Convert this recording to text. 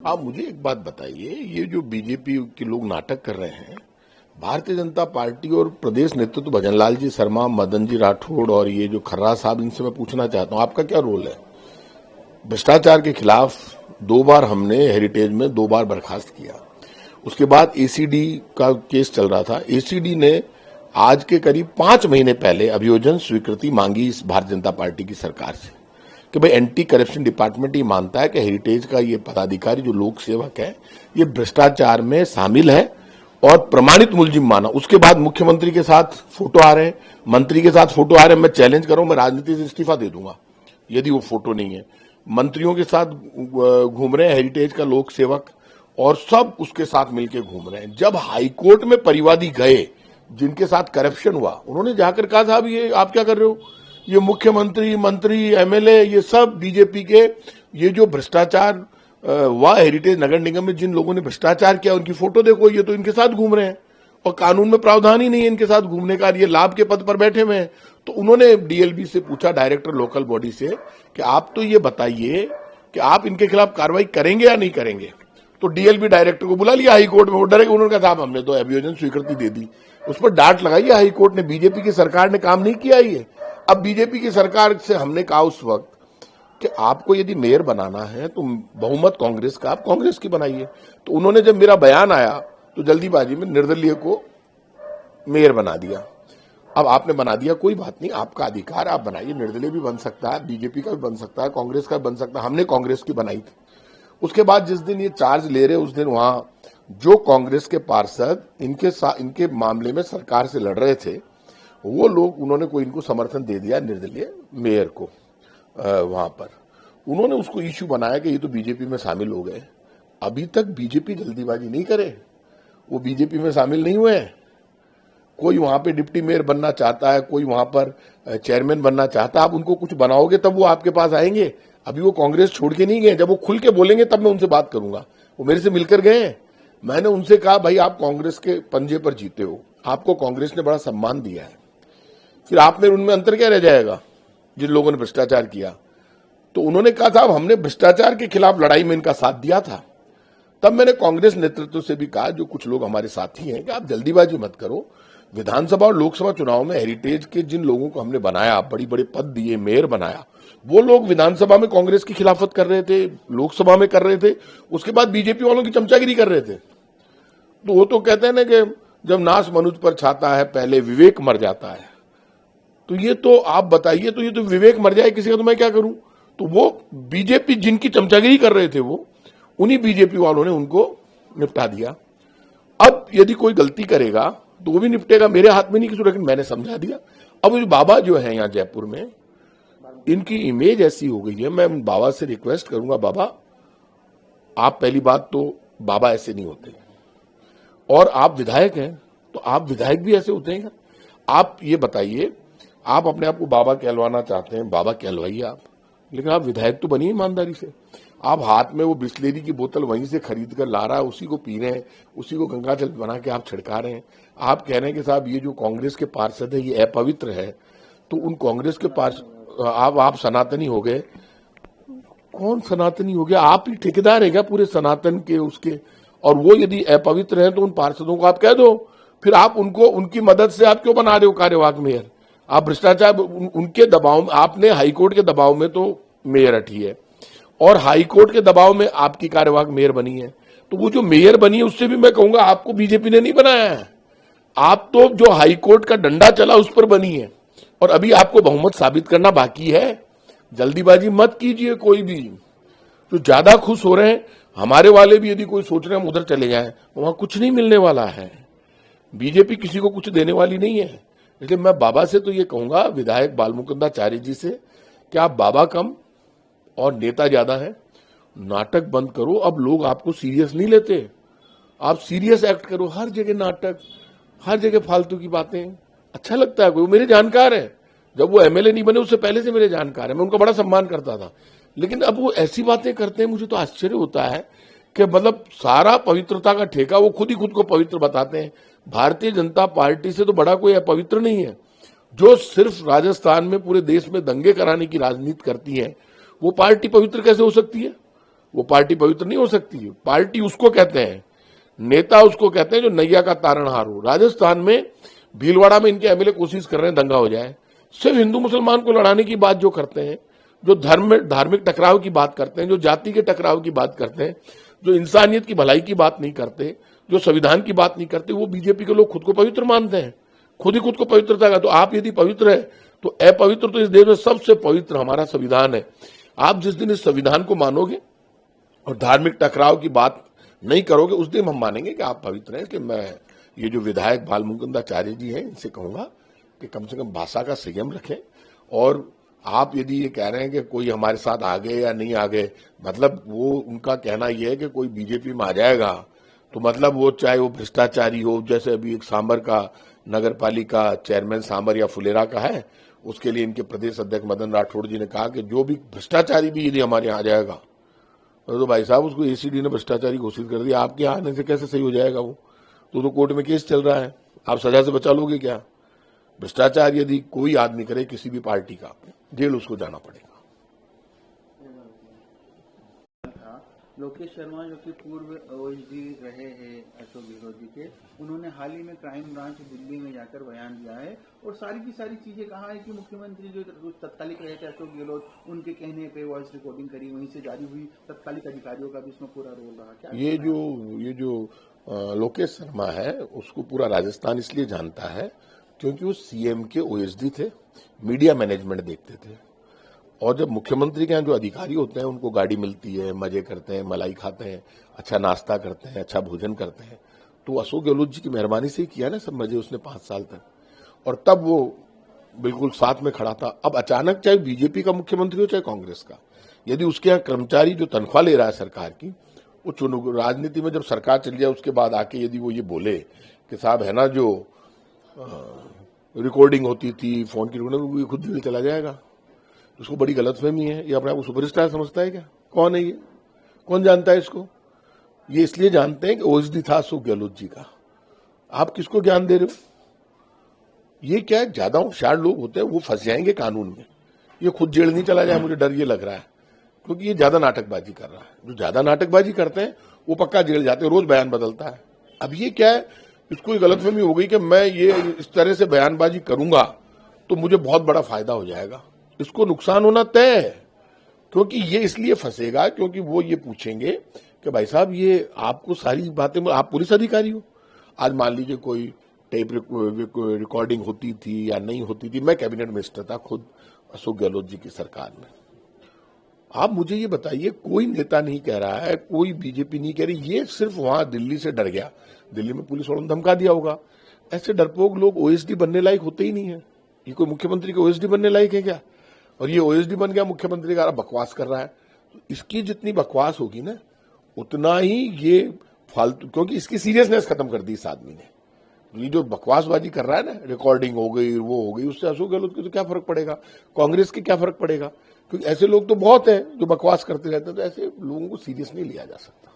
आप मुझे एक बात बताइए, ये जो बीजेपी के लोग नाटक कर रहे हैं, भारतीय जनता पार्टी और प्रदेश नेतृत्व भजनलाल जी शर्मा, मदन जी राठौड़ और ये जो खर्रा साहब, इनसे मैं पूछना चाहता हूं आपका क्या रोल है? भ्रष्टाचार के खिलाफ 2 बार हमने हेरिटेज में 2 बार बर्खास्त किया। उसके बाद एसीडी का केस चल रहा था। एसीडी ने आज के करीब 5 महीने पहले अभियोजन स्वीकृति मांगी इस भारतीय जनता पार्टी की सरकार से कि भाई एंटी करप्शन डिपार्टमेंट ये मानता है कि हेरिटेज का ये पदाधिकारी जो लोक सेवक है ये भ्रष्टाचार में शामिल है और प्रमाणित मुलजिम माना। उसके बाद मुख्यमंत्री के साथ फोटो आ रहे हैं, मंत्री के साथ फोटो आ रहे हैं। मैं चैलेंज कर रहा हूं, मैं राजनीति से इस्तीफा दे दूंगा यदि वो फोटो नहीं है। मंत्रियों के साथ घूम रहे हैं हेरिटेज का लोक सेवक और सब उसके साथ मिलकर घूम रहे हैं। जब हाईकोर्ट में परिवादी गए जिनके साथ करप्शन हुआ, उन्होंने जाकर कहा साहब ये आप क्या कर रहे हो, ये मुख्यमंत्री, मंत्री, एमएलए, ये सब बीजेपी के, ये जो भ्रष्टाचार हुआ हेरिटेज नगर निगम में, जिन लोगों ने भ्रष्टाचार किया उनकी फोटो देखो, ये तो इनके साथ घूम रहे हैं और कानून में प्रावधान ही नहीं है इनके साथ घूमने का, ये लाभ के पद पर बैठे हुए हैं। तो उन्होंने डीएलबी से पूछा, डायरेक्टर लोकल बॉडी से, कि आप तो ये बताइए कि आप इनके खिलाफ कार्रवाई करेंगे या नहीं करेंगे। तो डीएलबी डायरेक्टर को बुला लिया हाईकोर्ट में, वो डरे। उन्होंने कहा साहब हमने तो अभियोजन स्वीकृति दे दी। उस पर डांट लगाई हाईकोर्ट ने, बीजेपी की सरकार ने काम नहीं किया ये। अब बीजेपी की सरकार से हमने कहा उस वक्त कि आपको यदि मेयर बनाना है तो बहुमत कांग्रेस का, आप कांग्रेस की बनाइए। तो उन्होंने जब मेरा बयान आया तो जल्दीबाजी में निर्दलीय को मेयर बना दिया। अब आपने बना दिया, कोई बात नहीं, आपका अधिकार, आप बनाइए। निर्दलीय भी बन सकता है, बीजेपी का भी बन सकता है, कांग्रेस का भी बन सकता है। हमने कांग्रेस की बनाई थी। उसके बाद जिस दिन ये चार्ज ले रहे, उस दिन वहां जो कांग्रेस के पार्षद इनके मामले में सरकार से लड़ रहे थे, वो लोग, उन्होंने कोई इनको समर्थन दे दिया निर्दलीय मेयर को। वहां पर उन्होंने उसको इश्यू बनाया कि ये तो बीजेपी में शामिल हो गए। अभी तक बीजेपी जल्दीबाजी नहीं करे, वो बीजेपी में शामिल नहीं हुए हैं। कोई वहां पे डिप्टी मेयर बनना चाहता है, कोई वहां पर चेयरमैन बनना चाहता है। आप उनको कुछ बनाओगे तब वो आपके पास आएंगे। अभी वो कांग्रेस छोड़ के नहीं गए, जब वो खुल के बोलेंगे तब मैं उनसे बात करूंगा। वो मेरे से मिलकर गए हैं। मैंने उनसे कहा भाई आप कांग्रेस के पंजे पर जीते हो, आपको कांग्रेस ने बड़ा सम्मान दिया है, फिर आप में उनमें अंतर क्या रह जाएगा जिन लोगों ने भ्रष्टाचार किया। तो उन्होंने कहा था हमने भ्रष्टाचार के खिलाफ लड़ाई में इनका साथ दिया था। तब मैंने कांग्रेस नेतृत्व से भी कहा, जो कुछ लोग हमारे साथी हैं, कि आप जल्दीबाजी मत करो। विधानसभा और लोकसभा चुनाव में हेरिटेज के जिन लोगों को हमने बनाया, बड़ी बड़े पद दिए, मेयर बनाया, वो लोग विधानसभा में कांग्रेस की खिलाफत कर रहे थे, लोकसभा में कर रहे थे, उसके बाद बीजेपी वालों की चमचागिरी कर रहे थे। तो वो तो कहते हैं ना कि जब नाश मनुष्य पर छाता है पहले विवेक मर जाता है। तो ये तो आप बताइए, तो ये तो विवेक मर जाए किसी का, तो मैं क्या करूं। तो वो बीजेपी जिनकी चमचागिरी कर रहे थे, वो उन्हीं बीजेपी वालों ने उनको निपटा दिया। अब यदि कोई गलती करेगा तो वो भी निपटेगा, मेरे हाथ में नहीं किसी, लेकिन मैंने समझा दिया। अब ये बाबा जो है यहाँ जयपुर में, इनकी इमेज ऐसी हो गई है। मैं बाबा से रिक्वेस्ट करूंगा, बाबा आप, पहली बात तो बाबा ऐसे नहीं होते, और आप विधायक हैं तो आप विधायक भी ऐसे होते हैं। आप ये बताइए, आप अपने आप को बाबा कहलवाना चाहते हैं, बाबा कहलवाइए आप, लेकिन आप विधायक तो बनिए ईमानदारी से। आप हाथ में वो बिस्लेरी की बोतल वहीं से खरीद कर ला रहा है, उसी को पी रहे हैं, उसी को गंगा जल बना के आप छिड़का रहे हैं। आप कह रहे हैं कि साहब ये जो कांग्रेस के पार्षद है ये अपवित्र है, तो उन कांग्रेस के पार्षद, आप सनातनी हो गए। कौन सनातनी हो गया? आप ही ठेकेदार है क्या पूरे सनातन के उसके? और वो यदि अपवित्र है तो उन पार्षदों को आप कह दो, फिर आप उनको, उनकी मदद से आप क्यों बना रहे हो कार्यवाहक मेयर? आप भ्रष्टाचार, उनके दबाव में, आपने हाईकोर्ट के दबाव में तो मेयर हटी है और हाईकोर्ट के दबाव में आपकी कार्यवाहक मेयर बनी है। तो वो जो मेयर बनी है उससे भी मैं कहूंगा आपको बीजेपी ने नहीं बनाया है, आप तो जो हाईकोर्ट का डंडा चला उस पर बनी है, और अभी आपको बहुमत साबित करना बाकी है। जल्दीबाजी मत कीजिए कोई भी। तो ज्यादा खुश हो रहे हैं हमारे वाले भी, यदि कोई सोच रहे हैं हम उधर चले जाएं, वहां कुछ नहीं मिलने वाला है। बीजेपी किसी को कुछ देने वाली नहीं है। इसलिए मैं बाबा से तो ये कहूंगा, विधायक बालमुकुंदाचार्य जी से, कि आप बाबा कम और नेता ज्यादा है, नाटक बंद करो। अब लोग आपको सीरियस नहीं लेते, आप सीरियस एक्ट करो। हर जगह नाटक, हर जगह फालतू की बातें। अच्छा लगता है? कोई मेरे जानकार है, जब वो एमएलए नहीं बने उससे पहले से मेरे जानकार है, मैं उनका बड़ा सम्मान करता था। लेकिन अब वो ऐसी बातें करते हैं, मुझे तो आश्चर्य होता है कि मतलब सारा पवित्रता का ठेका वो खुद ही खुद को पवित्र बताते हैं। भारतीय जनता पार्टी से तो बड़ा कोई अपवित्र नहीं है। जो सिर्फ राजस्थान में, पूरे देश में दंगे कराने की राजनीति करती है, वो पार्टी पवित्र कैसे हो सकती है? वो पार्टी पवित्र नहीं हो सकती। पार्टी उसको कहते हैं, नेता उसको कहते हैं जो नैया का तारणहार हो। राजस्थान में भीलवाड़ा में इनके एमएलए कोशिश कर रहे हैं दंगा हो जाए। सिर्फ हिंदू मुसलमान को लड़ाने की बात जो करते हैं, जो धर्म में धार्मिक टकराव की बात करते हैं, जो जाति के टकराव की बात करते हैं, जो इंसानियत की भलाई की बात नहीं करते, जो संविधान की बात नहीं करते, वो बीजेपी के लोग खुद को पवित्र मानते हैं, खुद ही खुद को पवित्रता का। तो आप यदि पवित्र है तो अपवित्र तो इस देश में सबसे पवित्र हमारा संविधान है। आप जिस दिन इस संविधान को मानोगे और धार्मिक टकराव की बात नहीं करोगे, उस दिन हम मानेंगे कि आप पवित्र हैं। इसलिए मैं ये जो विधायक बाल मुकुंदाचार्य जी हैं, इनसे कहूंगा कि कम से कम भाषा का संयम रखें। और आप यदि ये कह रहे हैं कि कोई हमारे साथ आ गए या नहीं आ गए, मतलब वो उनका कहना यह है कि कोई बीजेपी में आ जाएगा तो मतलब वो चाहे वो भ्रष्टाचारी हो, जैसे अभी एक सांबर का नगर पालिका चेयरमैन सांबर या फुलेरा का है, उसके लिए इनके प्रदेश अध्यक्ष मदन राठौड़ जी ने कहा कि जो भी भ्रष्टाचारी भी यदि हमारे यहाँ आ जाएगा तो भाई साहब उसको एसीडी ने भ्रष्टाचारी घोषित कर दिया। आपके आने से कैसे सही हो जाएगा वो? तो कोर्ट में केस चल रहा है, आप सजा से बचा लोगे क्या? भ्रष्टाचार यदि कोई आदमी करे किसी भी पार्टी का, जेल उसको जाना पड़ेगा। लोकेश शर्मा जो कि पूर्व ओएसडी रहे हैं अशोक गहलोत जी के, उन्होंने हाल ही में क्राइम ब्रांच दिल्ली में जाकर बयान दिया है और सारी की सारी चीजें कहा है कि मुख्यमंत्री जो तत्कालिक रहे थे अशोक गहलोत, उनके कहने पे वॉइस रिकॉर्डिंग करी, वहीं से जारी हुई, तत्कालिक अधिकारियों का भी इसमें पूरा रोल रहा। क्या ये जो लोकेश शर्मा है उसको पूरा राजस्थान इसलिए जानता है क्योंकि वो सीएम के ओएसडी थे, मीडिया मैनेजमेंट देखते थे। और जब मुख्यमंत्री के यहाँ जो अधिकारी होते हैं उनको गाड़ी मिलती है, मजे करते हैं, मलाई खाते हैं, अच्छा नाश्ता करते हैं, अच्छा भोजन करते हैं, तो अशोक गहलोत जी की मेहरबानी से ही किया ना सब मजे उसने 5 साल तक, और तब वो बिल्कुल साथ में खड़ा था। अब अचानक चाहे बीजेपी का मुख्यमंत्री हो चाहे कांग्रेस का, यदि उसके यहाँ कर्मचारी जो तनख्वाह ले रहा है सरकार की, वो राजनीति में जब सरकार चल जाए उसके बाद आके यदि वो ये बोले कि साहब है ना जो रिकॉर्डिंग होती थी फोन की रिकॉर्डिंग, वो खुद दिल चला जाएगा। उसको बड़ी गलतफहमी है, ये अपने आप को सुपरस्टार समझता है क्या? कौन है ये? कौन जानता है इसको? ये इसलिए जानते हैं कि ओएसडी था अशोक गहलोत जी का। आप किसको ज्ञान दे रहे हो? ये क्या है, ज्यादा होशियार लोग होते हैं वो फंस जाएंगे कानून में। ये खुद जेल नहीं चला जाए, मुझे डर ये लग रहा है, क्योंकि ये ज्यादा नाटकबाजी कर रहा है। जो ज्यादा नाटकबाजी करते हैं वो पक्का जेल जाते हैं, रोज बयान बदलता है। अब ये क्या है, इसको गलतफहमी हो गई कि मैं ये इस तरह से बयानबाजी करूंगा तो मुझे बहुत बड़ा फायदा हो जाएगा। इसको नुकसान होना तय है, क्योंकि ये इसलिए फंसेगा क्योंकि वो ये पूछेंगे कि भाई साहब ये आपको सारी बातें, आप पुलिस अधिकारी हो, आज मान लीजिए कोई टेप रिकॉर्डिंग होती थी या नहीं होती थी, मैं कैबिनेट मिनिस्टर था खुद अशोक गहलोत जी की सरकार में। आप मुझे ये बताइए, कोई नेता नहीं कह रहा है, कोई बीजेपी नहीं कह रही, ये सिर्फ वहां दिल्ली से डर गया, दिल्ली में पुलिस वालों ने धमका दिया होगा। ऐसे डरपोक लोग ओएसडी बनने लायक होते ही नहीं है। ये कोई मुख्यमंत्री के ओएसडी बनने लायक है क्या? और ये ओएसडी बन गया, मुख्यमंत्री का बकवास कर रहा है। तो इसकी जितनी बकवास होगी ना उतना ही ये फालतू, क्योंकि इसकी सीरियसनेस खत्म कर दी इस आदमी ने। ये जो बकवासबाजी कर रहा है ना, रिकॉर्डिंग हो गई वो हो गई, उससे अशोक गहलोत को तो क्या फर्क पड़ेगा, कांग्रेस के क्या फर्क पड़ेगा? क्योंकि ऐसे लोग तो बहुत हैं जो बकवास करते रहते हैं, तो ऐसे लोगों को सीरियस नहीं लिया जा सकता।